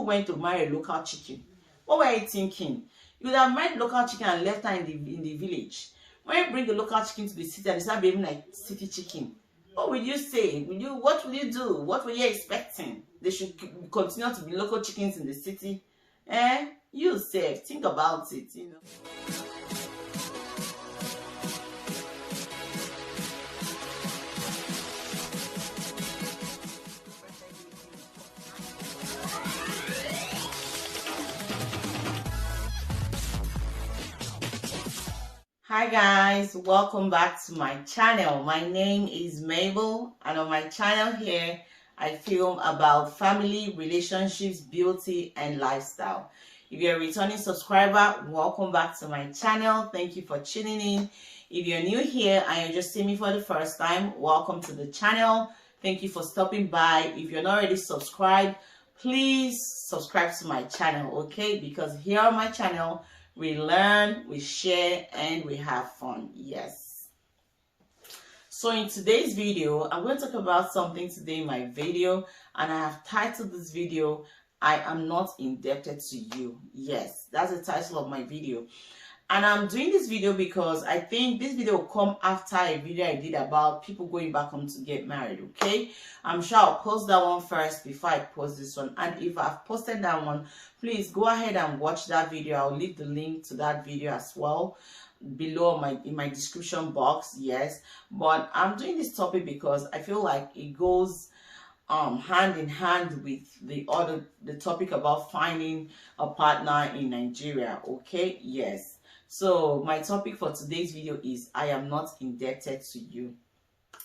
who went to marry a local chicken, what were you thinking? You would have married local chicken and left her in the village. When you bring the local chicken to the city and they start behaving like city chicken, what will you say? What will you do? What were you expecting? They should continue to be local chickens in the city? You say, think about it, you know. Hi guys, welcome back to my channel. My name is Mabel, and on my channel here I film about family, relationships, beauty and lifestyle. If you're a returning subscriber, welcome back to my channel. Thank you for tuning in. If you're new here and you're just seeing me for the first time, welcome to the channel. Thank you for stopping by. If you're not already subscribed, please subscribe to my channel, okay? Because here on my channel we learn, we share, and we have fun. Yes. So in today's video, I'm going to talk about something today in my video, and I have titled this video, I am not indebted to you. Yes, that's the title of my video. And I'm doing this video because I think this video will come after a video I did about people going back home to get married, okay? I'm sure I'll post that one first before I post this one. And if I've posted that one, please go ahead and watch that video. I'll leave the link to that video as well below in my description box. Yes, but I'm doing this topic because I feel like it goes hand in hand with the topic about finding a partner in Nigeria, okay? Yes. So my topic for today's video is I am not indebted to you.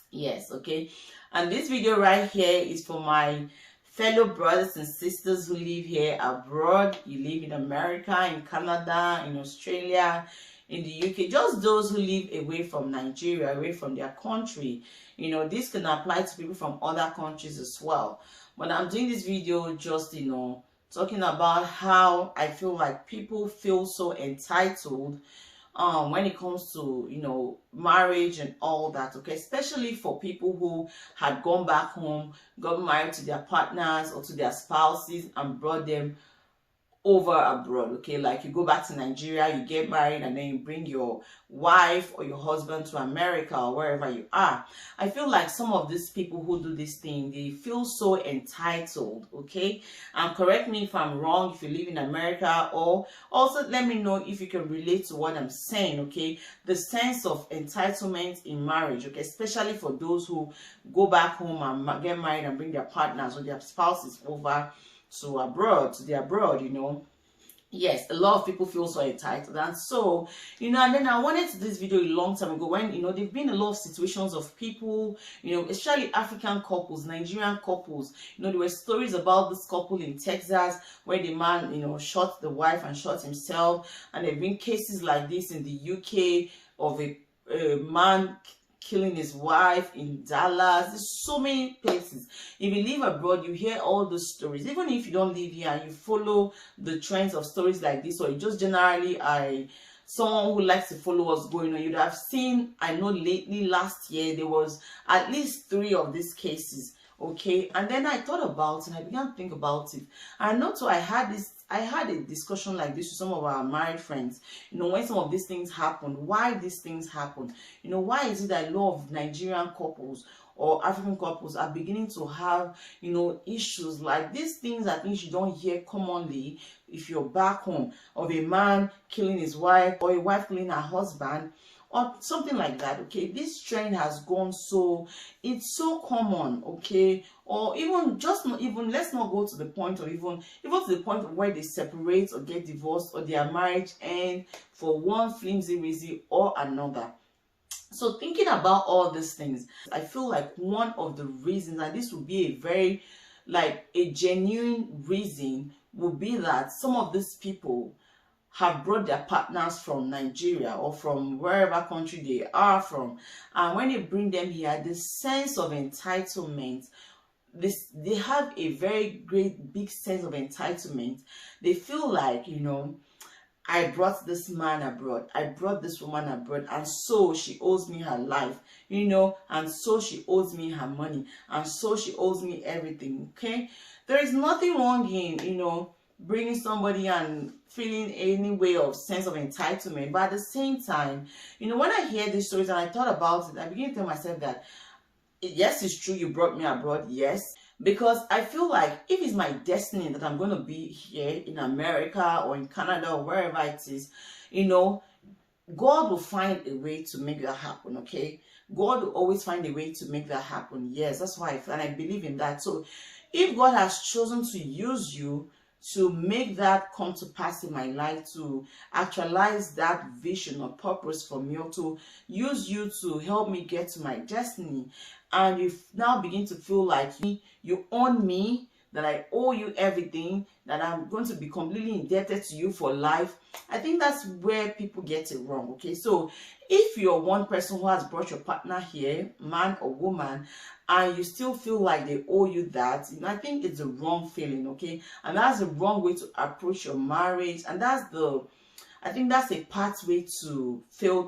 Yes, okay. And this video right here is for my fellow brothers and sisters who live here abroad. You live in America, in Canada, in Australia, in the UK. Just those who live away from Nigeria, away from their country. You know, this can apply to people from other countries as well. But I'm doing this video just, you know, talking about how I feel like people feel so entitled when it comes to, you know, marriage and all that, okay? Especially for people who had gone back home, got married to their partners or to their spouses and brought them over abroad, okay? Like you go back to Nigeria, you get married, and then you bring your wife or your husband to America or wherever you are. I feel like some of these people who do this thing, they feel so entitled, okay? And correct me if I'm wrong if you live in America, or also let me know if you can relate to what I'm saying, okay? The sense of entitlement in marriage, okay? Especially for those who go back home and get married and bring their partners or their spouses over to abroad, you know. Yes, a lot of people feel so entitled. And so, you know, and then I wanted to do this video a long time ago when, you know, there've been a lot of situations of people, you know, especially African couples, Nigerian couples. You know, there were stories about this couple in Texas where the man, you know, shot the wife and shot himself. And there have been cases like this in the UK of a man killing his wife in Dallas. There's so many places. If you live abroad, you hear all those stories. Even if you don't live here and you follow the trends of stories like this, or you just generally someone who likes to follow what's going on, you'd have seen, I know lately last year there was at least 3 of these cases, okay? And then I thought about it and I began to think about it. And not so I had a discussion like this with some of our married friends. You know, when some of these things happen, why these things happen. You know, why is it that a lot of Nigerian couples or African couples are beginning to have, you know, issues like these things are things you don't hear commonly if you're back home, of a man killing his wife or a wife killing her husband or something like that, okay? This trend has gone so, it's so common, okay? Or even just not even, let's not go to the point of even to the point of where they separate or get divorced or their marriage end for one flimsy reason or another. So thinking about all these things, I feel like one of the reasons, and this would be a very, like a genuine reason, would be that some of these people have brought their partners from Nigeria or from wherever country they are from, and when they bring them here, the sense of entitlement, they have a very great big sense of entitlement. They feel like, you know, I brought this man abroad, I brought this woman abroad, and so she owes me her life, you know, and so she owes me her money, and so she owes me everything. Okay, there is nothing wrong in, you know, bringing somebody and feeling any way of sense of entitlement, but at the same time, you know, when I hear these stories and I thought about it, I begin to tell myself that yes, it's true, you brought me abroad, yes, because I feel like if it's my destiny that I'm going to be here in America or in Canada or wherever it is, you know, God will find a way to make that happen. Okay, God will always find a way to make that happen. Yes, that's why and I believe in that. So if God has chosen to use you to make that come to pass in my life, to actualize that vision or purpose for me, or to use you to help me get to my destiny, and you now begin to feel like you own me, that I owe you everything, that I'm going to be completely indebted to you for life, I think that's where people get it wrong. Okay, so if you're one person who has brought your partner here, man or woman, and you still feel like they owe you that, you know, I think it's the wrong feeling. Okay, and that's the wrong way to approach your marriage, and I think that's a pathway to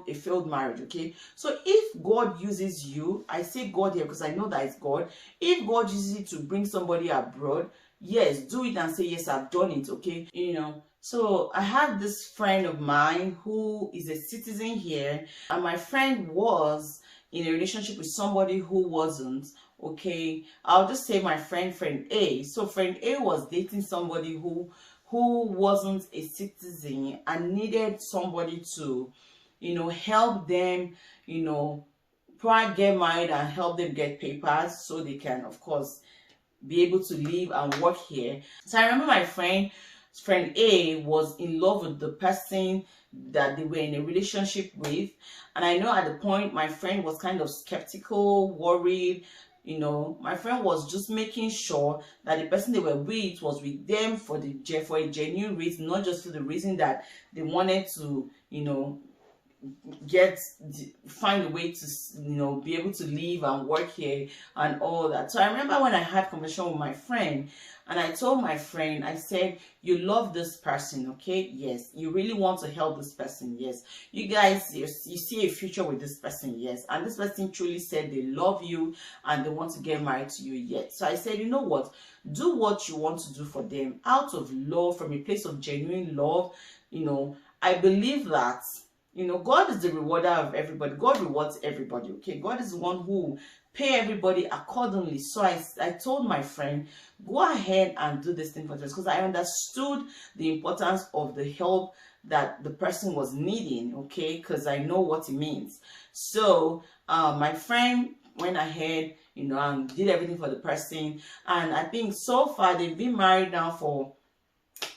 a failed marriage. Okay, so if God uses you, I say God here because I know that it's God. If God uses it to bring somebody abroad, yes, do it and say, yes, I've done it. Okay, you know. So I had this friend of mine who is a citizen here, and my friend was in a relationship with somebody who wasn't. Okay, I'll just say my friend A. So friend A was dating somebody who wasn't a citizen and needed somebody to, you know, help them, you know, probably get married and help them get papers so they can, of course, be able to live and work here. So I remember my friend A was in love with the person that they were in a relationship with, and I know at the point my friend was kind of skeptical, worried. You know, my friend was just making sure that the person they were with was with them for a genuine reason, not just for the reason that they wanted to, you know, find a way to, you know, be able to live and work here and all that. So I remember when I had conversation with my friend, and I told my friend, I said, you love this person, okay? Yes. You really want to help this person, yes. You guys, you see a future with this person, yes. And this person truly said they love you and they want to get married to you, yes. So I said, you know what? Do what you want to do for them out of love, from a place of genuine love. You know, I believe that, you know, God is the rewarder of everybody. God rewards everybody, okay? God is the one who pay everybody accordingly. So I told my friend, go ahead and do this thing for us, because I understood the importance of the help that the person was needing, okay? Because I know what it means. So my friend went ahead, you know, and did everything for the person. And I think so far they've been married now for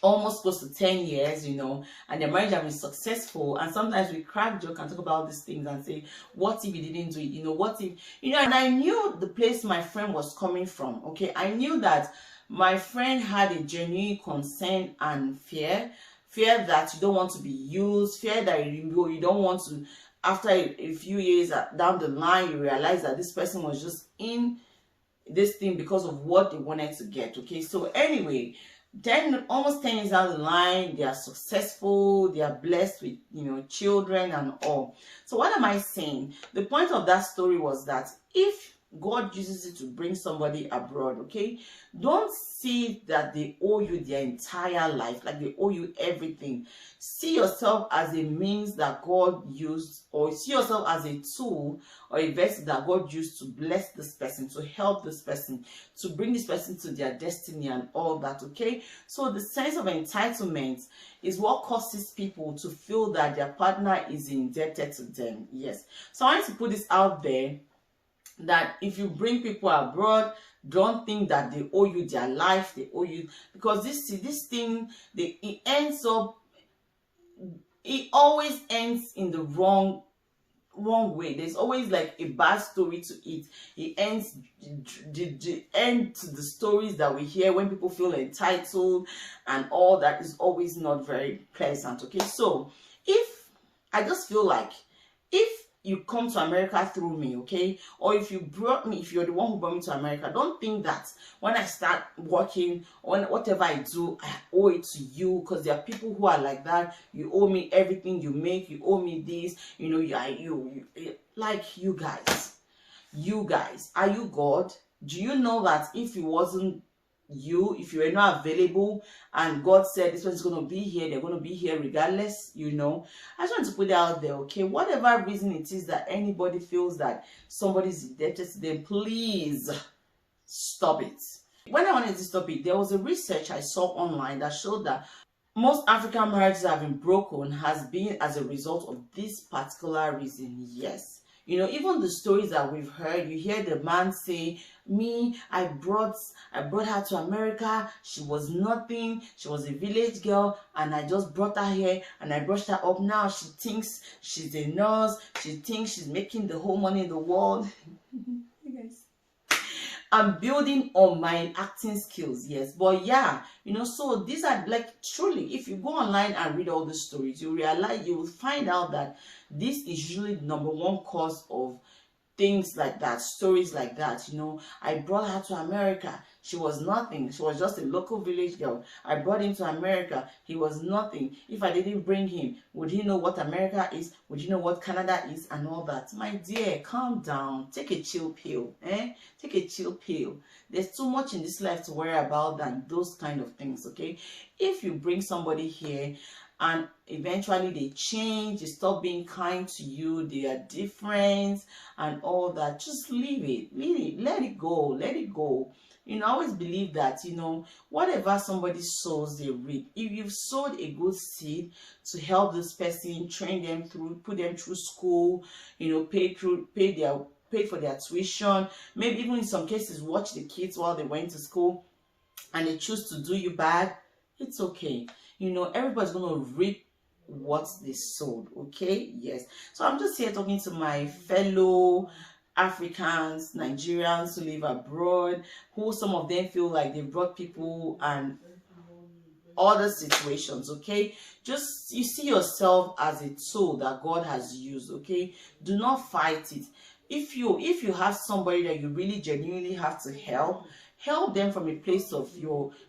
almost close to 10 years, you know, and their marriage has been successful. And sometimes we crack joke and talk about these things and say, what if he didn't do it? You know, what if, you know, and I knew the place my friend was coming from, okay? I knew that my friend had a genuine concern and fear that you don't want to be used, fear that you don't want to, after a few years down the line, you realize that this person was just in this thing because of what they wanted to get, okay? So anyway, then almost 10 years down the line, they are successful, they are blessed with, you know, children and all. So what am I saying? The point of that story was that if God uses it to bring somebody abroad, okay, don't see that they owe you their entire life, like they owe you everything. See yourself as a means that God used, or see yourself as a tool or a vessel that God used to bless this person, to help this person, to bring this person to their destiny and all that, okay? So the sense of entitlement is what causes people to feel that their partner is indebted to them. Yes. So I want to put this out there, that if you bring people abroad, don't think that they owe you their life, they owe you, because this thing, it always ends in the wrong way. There's always like a bad story to it. It ends, the end to the stories that we hear when people feel entitled and all that is always not very pleasant, okay? So I just feel like if you come to America through me, okay? Or if you brought me, if you're the one who brought me to America, don't think that when I start working, when whatever I do, I owe it to you, because there are people who are like that. You owe me everything you make, you owe me this, you know, like you guys, are you God? Do you know that if it wasn't you, if you were not available and God said this one's going to be here, they're going to be here regardless, you know? I just want to put it out there, okay? Whatever reason it is that anybody feels that somebody's indebted to them, please stop it. When I wanted to stop it, there was a research I saw online that showed that most African marriages that have been broken has been as a result of this particular reason. Yes. You know, even the stories that we've heard, you hear the man say, me, I brought her to America. She was nothing. She was a village girl, and I just brought her here and I brushed her up. Now she thinks she's a nurse. She thinks she's making the whole money in the world. You guys, I'm building on my acting skills, yes. But yeah, you know, so these are like, truly, if you go online and read all the stories, you realize, you will find out that this is usually the number one cause of things like that, stories like that. You know, I brought her to America. She was nothing. She was just a local village girl. I brought him to America. He was nothing. If I didn't bring him, would he know what America is? Would he know what Canada is and all that? My dear, calm down. Take a chill pill. Take a chill pill. There's too much in this life to worry about than those kind of things, okay? If you bring somebody here and eventually they change, they stop being kind to you, they are different and all that, just leave it, let it go. You know, I always believe that, you know, whatever somebody sows, they reap. If you've sowed a good seed to help this person, train them through, put them through school, you know, pay for their tuition, maybe even in some cases watch the kids while they went to school, and they choose to do you bad, it's okay. You know, everybody's going to reap what they sowed, okay? Yes. So I'm just here talking to my fellow Africans, Nigerians who live abroad, who some of them feel like they brought people and other situations, okay? Just, you see yourself as a tool that God has used, okay? Do not fight it. If you have somebody that you really genuinely have to help them from a place of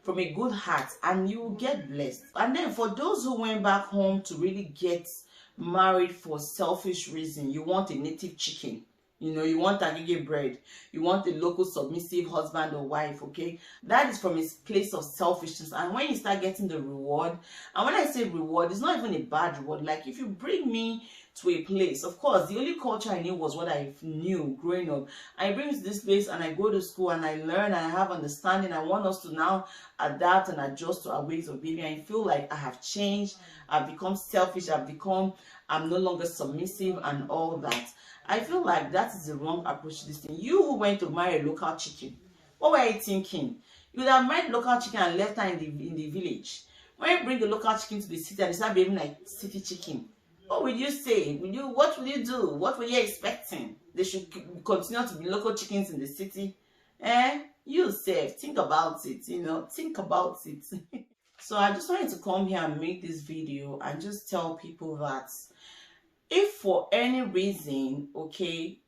from a good heart, and you will get blessed. And then for those who went back home to really get married for selfish reason, you want a native chicken, you know, you want agege bread, you want a local submissive husband or wife, okay? That is from a place of selfishness. And when you start getting the reward, and when I say reward, it's not even a bad reward. Like, if you bring me to a place, of course, the only culture I knew was what I knew growing up. I bring to this place and I go to school and I learn and I have understanding. I want us to now adapt and adjust to our ways of being. I feel like I have changed. I've become selfish. I'm no longer submissive and all that. I feel like that is the wrong approach to this thing. You who went to marry a local chicken, what were you thinking? You would have married local chicken and left her in the village. When you bring the local chicken to the city and they start behaving like city chicken, what will you say? What will you do? What were you expecting? They should continue to be local chickens in the city? You self, think about it, you know, think about it. So I just wanted to come here and make this video and just tell people that if for any reason, okay,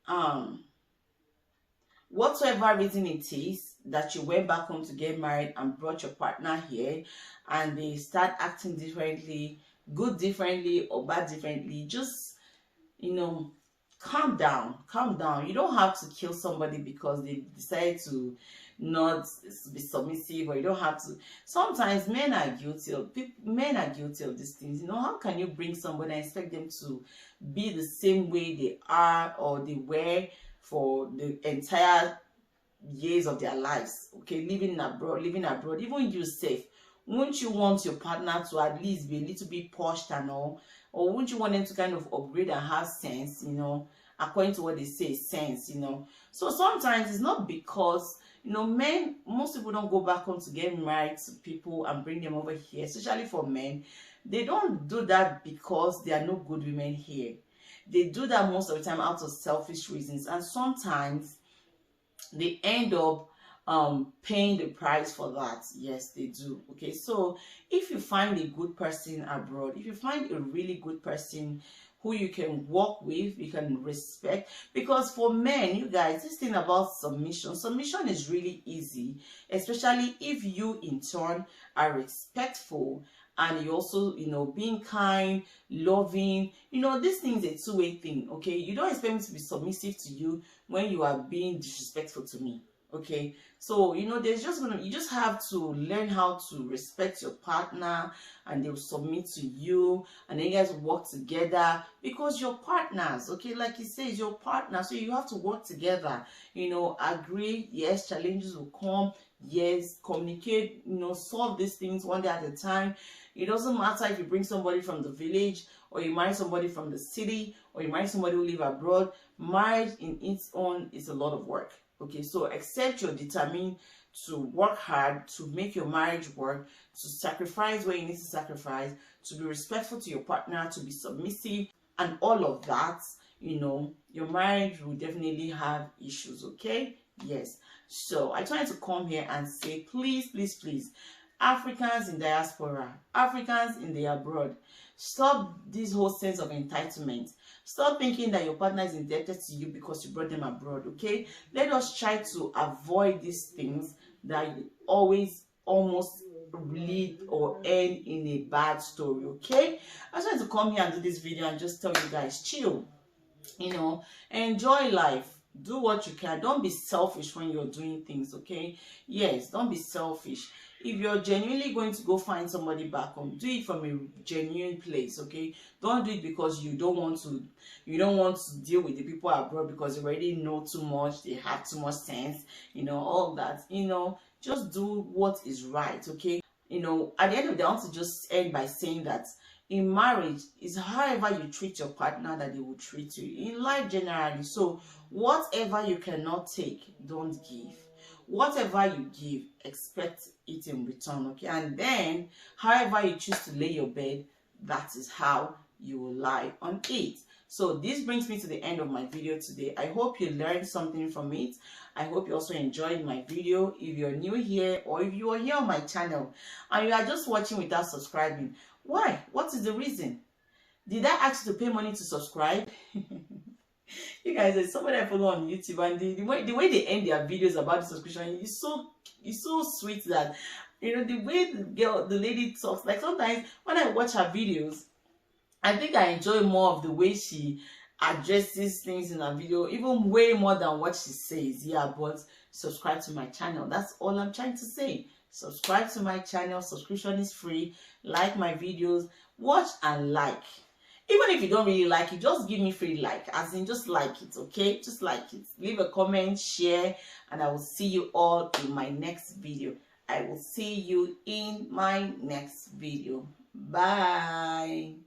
whatsoever reason it is that you went back home to get married and brought your partner here and they start acting differently, good differently or bad differently, just, you know, calm down. You don't have to kill somebody because they decide to not be submissive, or you don't have to. Sometimes men are guilty of these things. You know, how can you bring somebody and expect them to be the same way they are or they were for the entire years of their lives, okay, living abroad. Even you safe, wouldn't you want your partner to at least be a little bit posh and all? Or wouldn't you want them to kind of upgrade and have sense, you know, according to what they say, sense, you know? So sometimes it's not because, you know, most people don't go back home to get married to people and bring them over here, especially for men. They don't do that because there are no good women here. They do that most of the time out of selfish reasons, and sometimes they end up paying the price for that. Yes, they do. Okay, so if you find a good person abroad, if you find a really good person who you can work with, you can respect. Because for men, you guys, this thing about submission is really easy, especially if you in turn are respectful, and you also, you know, being kind, loving. You know, this thing is a two-way thing. Okay, you don't expect me to be submissive to you when you are being disrespectful to me. Okay, so you know, you just have to learn how to respect your partner, and they will submit to you, and then you guys work together, because you're partners. Okay, like he says, your partner, so you have to work together. You know, agree. Yes, challenges will come. Yes, communicate. You know, solve these things one day at a time. It doesn't matter if you bring somebody from the village, or you marry somebody from the city, or you marry somebody who live abroad. Marriage in its own is a lot of work. Okay, so except you're determined to work hard to make your marriage work, to sacrifice where you need to sacrifice, to be respectful to your partner, to be submissive, and all of that, you know, your marriage will definitely have issues. Okay, yes. So I tried to come here and say, please, please, please, Africans in diaspora, Africans in the abroad, stop this whole sense of entitlement. Stop thinking that your partner is indebted to you because you brought them abroad. Okay, let us try to avoid these things that always almost lead or end in a bad story. Okay, I tried to come here and do this video and just tell you guys, chill, you know, enjoy life. Do what you can. Don't be selfish when you're doing things. Okay, yes, don't be selfish. If you're genuinely going to go find somebody back home, do it from a genuine place. Okay, don't do it because you don't want to deal with the people abroad because you already know too much, they have too much sense, you know, all that. You know, just do what is right. Okay, you know, at the end of the day, I want to just end by saying that in marriage, is however you treat your partner that they will treat you in life generally. So whatever you cannot take, don't give. Whatever you give, expect it in return. Okay, and then however you choose to lay your bed, that is how you will lie on it. So this brings me to the end of my video today. I hope you learned something from it. I hope you also enjoyed my video. If you're new here, or if you are here on my channel and you are just watching without subscribing, why? What is the reason? Did I ask you to pay money to subscribe? You guys, there's somebody I follow on YouTube, and the way they end their videos about the subscription is so sweet that, you know, the way the lady talks, like sometimes when I watch her videos, I think I enjoy more of the way she addresses things in her video, even way more than what she says. Yeah, but subscribe to my channel. That's all I'm trying to say. Subscribe to my channel. Subscription is free. Like my videos. Watch and like. Even if you don't really like it, just give me free like. As in, just like it, okay? Just like it. Leave a comment, share, and I will see you all in my next video. I will see you in my next video. Bye.